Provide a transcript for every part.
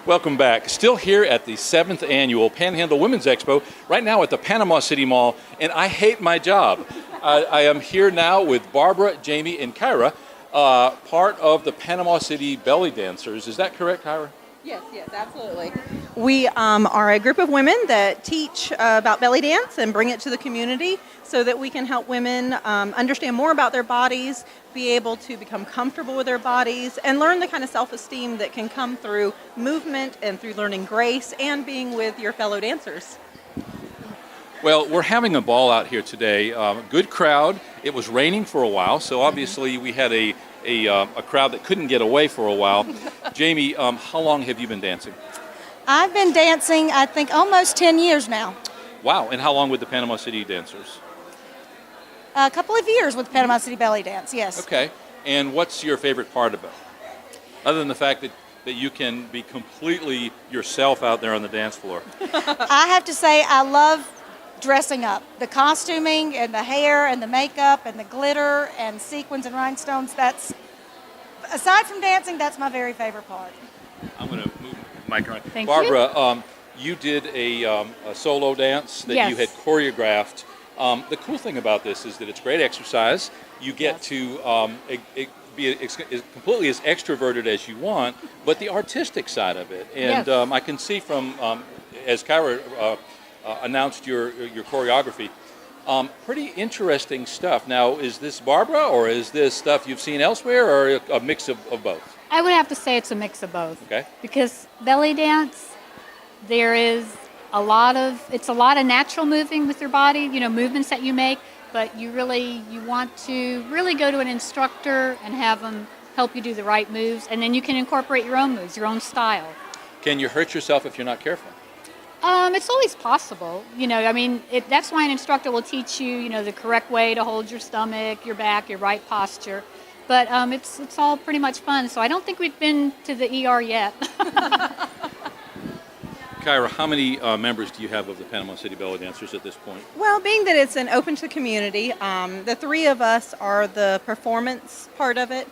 Welcome back. Still here at the 7th annual Panhandle Women's Expo, right now at the Panama City Mall, and I hate my job. I am here now with Barbara, Jamie, and Kyra, part of the Panama City Bellydancers. Is that correct, Kyra? Yes, absolutely. We are a group of women that teach about belly dance and bring it to the community so that we can help women understand more about their bodies, be able to become comfortable with their bodies, and learn the kind of self-esteem that can come through movement and through learning grace and being with your fellow dancers. Well, we're having a ball out here today. Good crowd. It was raining for a while, so obviously we had a crowd that couldn't get away for a while. Jamie, how long have you been dancing? I've been dancing, I think, almost 10 years now. Wow, and how long with the Panama City Dancers? A couple of years with Panama City Belly Dance, yes. Okay, and what's your favorite part of it? Other than the fact that you can be completely yourself out there on the dance floor. I have to say I love dressing up. The costuming and the hair and the makeup and the glitter and sequins and rhinestones, aside from dancing, that's my very favorite part. I'm going to move the mic around. Thank Barbara, you did a solo dance that Yes. you had choreographed. The cool thing about this is that it's great exercise. You get to be completely as extroverted as you want, but the artistic side of it. And Yes. I can see from, as Kyra announced your choreography, pretty interesting stuff. Now, is this Barbara, or is this stuff you've seen elsewhere, or a mix of both? I would have to say it's a mix of both. Okay. Because belly dance, it's a lot of natural moving with your body, movements that you make, but you want to really go to an instructor and have them help you do the right moves, and then you can incorporate your own moves, your own style. Can you hurt yourself if you're not careful? It's always possible, that's why an instructor will teach you, the correct way to hold your stomach, your back, your right posture. But it's all pretty much fun, so I don't think we've been to the ER yet. Kyra, how many members do you have of the Panama City Belly Dancers at this point? Well, being that it's an open to the community, the three of us are the performance part of it.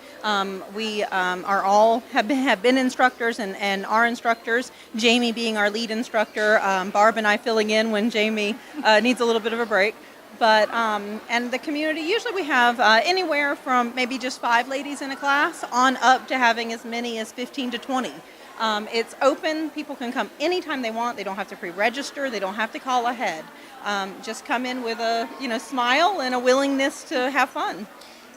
We have been instructors and are instructors. Jamie being our lead instructor, Barb and I filling in when Jamie needs a little bit of a break. But and the community, usually we have anywhere from maybe just 5 ladies in a class on up to having as many as 15 to 20. It's open. People can come anytime they want. They don't have to pre-register. They don't have to call ahead. Just come in with a smile and a willingness to have fun.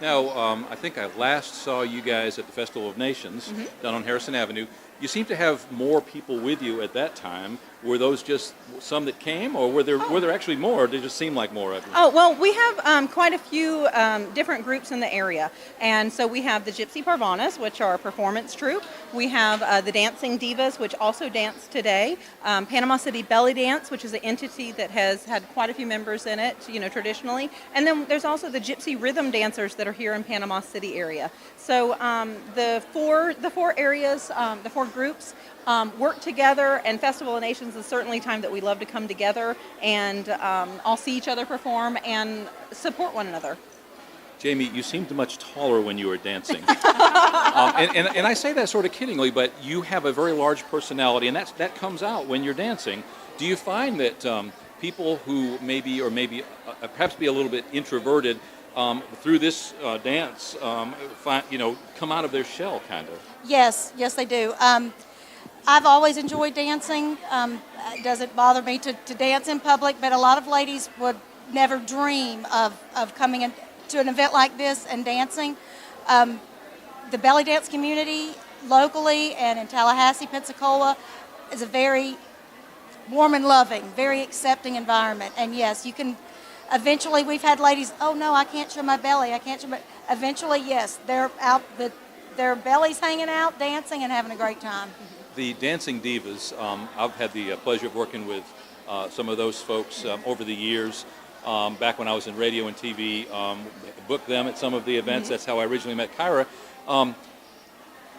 Now, I think I last saw you guys at the Festival of Nations down on Harrison Avenue. You seem to have more people with you at that time. Were those just some that came, or were there actually more? Or did it just seem like more of them? Oh, well, we have quite a few different groups in the area. And so we have the Gypsy Parvanas, which are a performance troupe. We have the Dancing Divas, which also dance today. Panama City Belly Dance, which is an entity that has had quite a few members in it, traditionally. And then there's also the Gypsy Rhythm Dancers that are here in Panama City area. So the four areas, the 4 groups work together, and Festival of Nations is certainly a time that we love to come together and all see each other perform and support one another. Jamie, you seemed much taller when you were dancing. And I say that sort of kiddingly, but you have a very large personality, and that comes out when you're dancing. Do you find that people who maybe perhaps be a little bit introverted through this dance, come out of their shell, kind of? Yes, they do. I've always enjoyed dancing. It doesn't bother me to dance in public, but a lot of ladies would never dream of coming to an event like this and dancing. The belly dance community locally and in Tallahassee, Pensacola is a very warm and loving, very accepting environment. And yes, you can, eventually we've had ladies, oh no, I can't show my belly, eventually yes, they're out, their bellies hanging out, dancing and having a great time. The Dancing Divas, I've had the pleasure of working with some of those folks over the years. Back when I was in radio and TV, booked them at some of the events. That's how I originally met Kyra.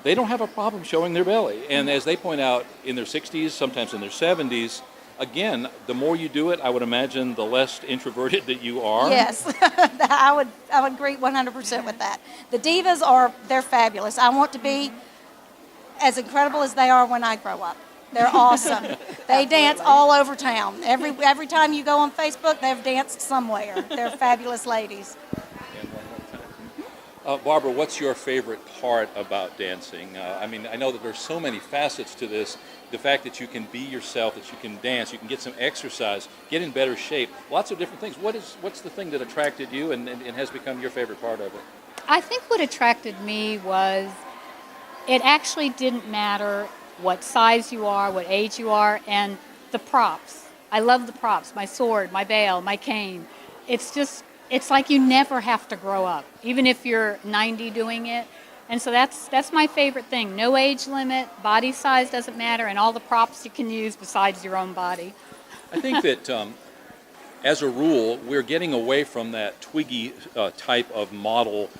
They don't have a problem showing their belly. And as they point out, in their 60s, sometimes in their 70s, again, the more you do it, I would imagine the less introverted that you are. Yes, I would agree 100% with that. The divas they're fabulous. I want to be as incredible as they are when I grow up. They're awesome. They dance all over town. Every time you go on Facebook, they've danced somewhere. They're fabulous ladies. And one more time. Barbara, what's your favorite part about dancing? I mean, I know that there's so many facets to this. The fact that you can be yourself, that you can dance, you can get some exercise, get in better shape, lots of different things. What's the thing that attracted you and has become your favorite part of it? I think what attracted me was it actually didn't matter what size you are, what age you are, and the props. I love the props, my sword, my veil, my cane. It's like you never have to grow up, even if you're 90 doing it. And so that's my favorite thing. No age limit, body size doesn't matter, and all the props you can use besides your own body. I think that as a rule, we're getting away from that Twiggy type of model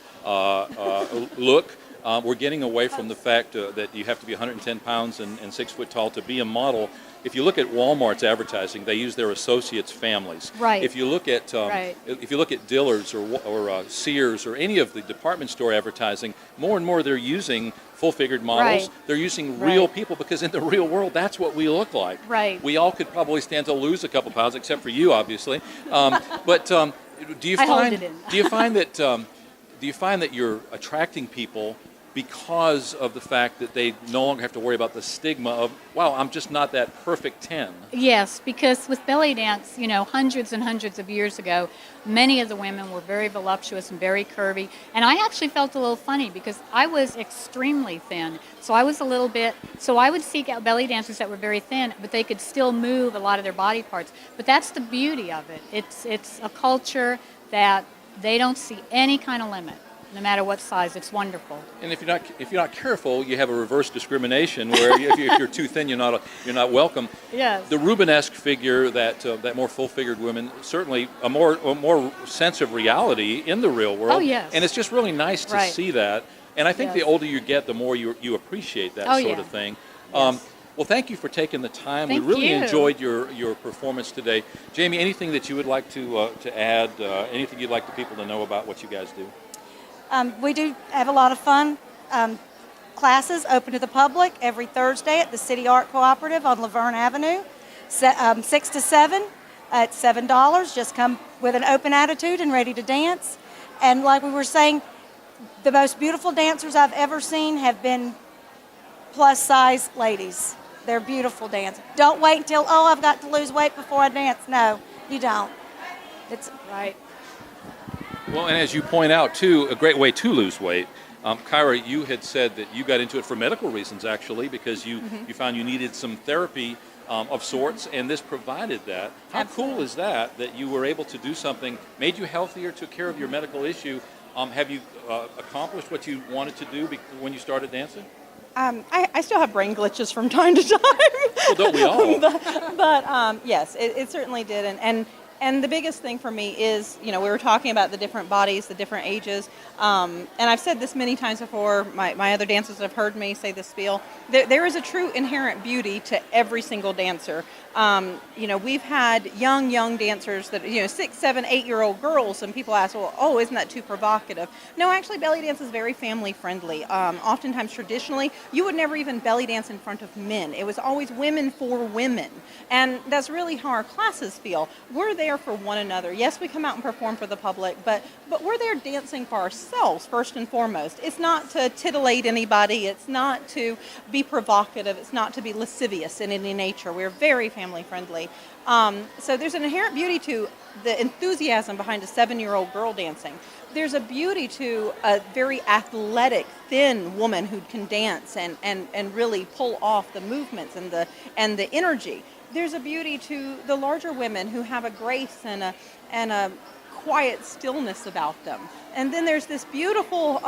look. We're getting away from the fact that you have to be 110 pounds and 6 foot tall to be a model. If you look at Walmart's advertising, they use their associates' families. Right. If you look at Right. if you look at Dillard's or Sears or any of the department store advertising, more and more they're using full-figured models. Right. They're using real Right. people because in the real world, that's what we look like. Right. We all could probably stand to lose a couple pounds, except for you, obviously. But do you I hold find it in. do you find that you're attracting people because of the fact that they no longer have to worry about the stigma of, wow, I'm just not that perfect 10? Yes, because with belly dance, hundreds and hundreds of years ago, many of the women were very voluptuous and very curvy. And I actually felt a little funny because I was extremely thin. So I would seek out belly dancers that were very thin, but they could still move a lot of their body parts. But that's the beauty of it. It's a culture that they don't see any kind of limit. No matter what size, it's wonderful. And if you're not careful, you have a reverse discrimination where if you're too thin, you're not welcome. Yes. The Rubenesque figure, that more full-figured woman, certainly a more sense of reality in the real world. Oh, yes. And it's just really nice to Right. see that. And I think Yes. the older you get, the more you appreciate that Oh, sort yeah. of thing. Yes. Well, thank you for taking the time. Thank we really you. enjoyed your performance today. Jamie, anything that you would like to add? Anything you'd like the people to know about what you guys do? We do have a lot of fun classes open to the public every Thursday at the City Art Cooperative on Laverne Avenue, 6 to 7 at $7. Just come with an open attitude and ready to dance. And like we were saying, the most beautiful dancers I've ever seen have been plus-size ladies. They're beautiful dancers. Don't wait until, I've got to lose weight before I dance. No, you don't. It's Right. Well, and as you point out, too, a great way to lose weight. Kyra, you had said that you got into it for medical reasons, actually, because you found you needed some therapy of sorts, and this provided that. How cool is that you were able to do something, made you healthier, took care of your medical issue? Have you accomplished what you wanted to do when you started dancing? I still have brain glitches from time to time. Well, don't we all? but yes, it certainly did. And the biggest thing for me is, we were talking about the different bodies, the different ages. And I've said this many times before. My other dancers have heard me say this spiel. There is a true inherent beauty to every single dancer. We've had young dancers that, 6, 7, 8-year-old girls, and people ask, well, isn't that too provocative? No, actually, belly dance is very family friendly. Oftentimes, traditionally, you would never even belly dance in front of men. It was always women for women. And that's really how our classes feel. We're there for one another. Yes, we come out and perform for the public, but we're there dancing for ourselves first and foremost. It's not to titillate anybody. It's not to be provocative. It's not to be lascivious in any nature. We're very family friendly. So there's an inherent beauty to the enthusiasm behind a 7-year-old girl dancing. There's a beauty to a very athletic, thin woman who can dance and really pull off the movements and the energy. There's a beauty to the larger women who have a grace and a quiet stillness about them. And then there's this beautiful,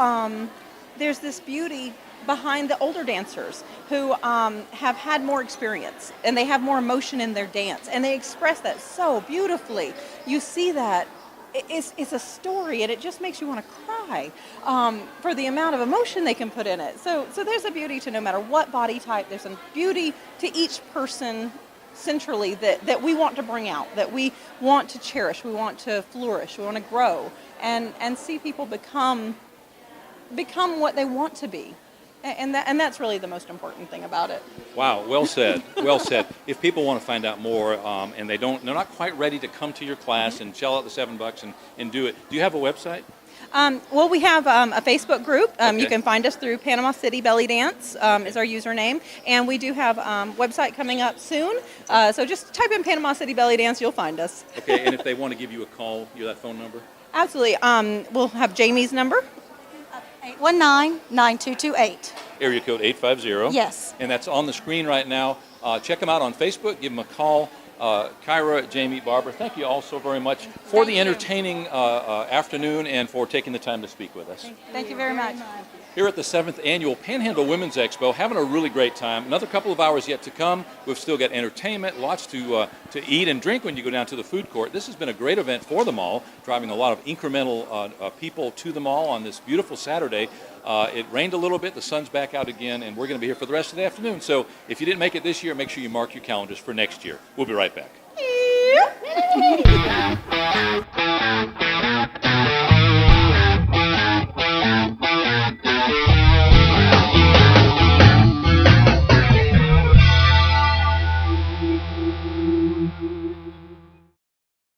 beauty behind the older dancers who have had more experience and they have more emotion in their dance and they express that so beautifully. You see that. It's a story, and it just makes you want to cry for the amount of emotion they can put in it. So there's a beauty to no matter what body type. There's a beauty to each person centrally that we want to bring out, that we want to cherish, we want to flourish, we want to grow, and see people become what they want to be. And that's really the most important thing about it. Wow, well said, well said. If people want to find out more and they're not quite ready to come to your class and shell out the $7 and do it, do you have a website? Well, we have a Facebook group. You Okay. can find us through Panama City Belly Dance is our username. And we do have website coming up soon. So just type in Panama City Belly Dance, you'll find us. Okay, and if they want to give you a call, that phone number? Absolutely. We'll have Jamie's number. 819-9228. Area code 850. Yes. And that's on the screen right now. Check them out on Facebook. Give them a call. Kyra, Jamie, Barbara, thank you all so very much for the entertaining afternoon and for taking the time to speak with us. Thank you very much. Here at the 7th Annual Panhandle Women's Expo, having a really great time. Another couple of hours yet to come. We've still got entertainment, lots to eat and drink when you go down to the food court. This has been a great event for the mall, driving a lot of incremental people to the mall on this beautiful Saturday. It rained a little bit, the sun's back out again, and we're going to be here for the rest of the afternoon. So if you didn't make it this year, make sure you mark your calendars for next year. We'll be right back.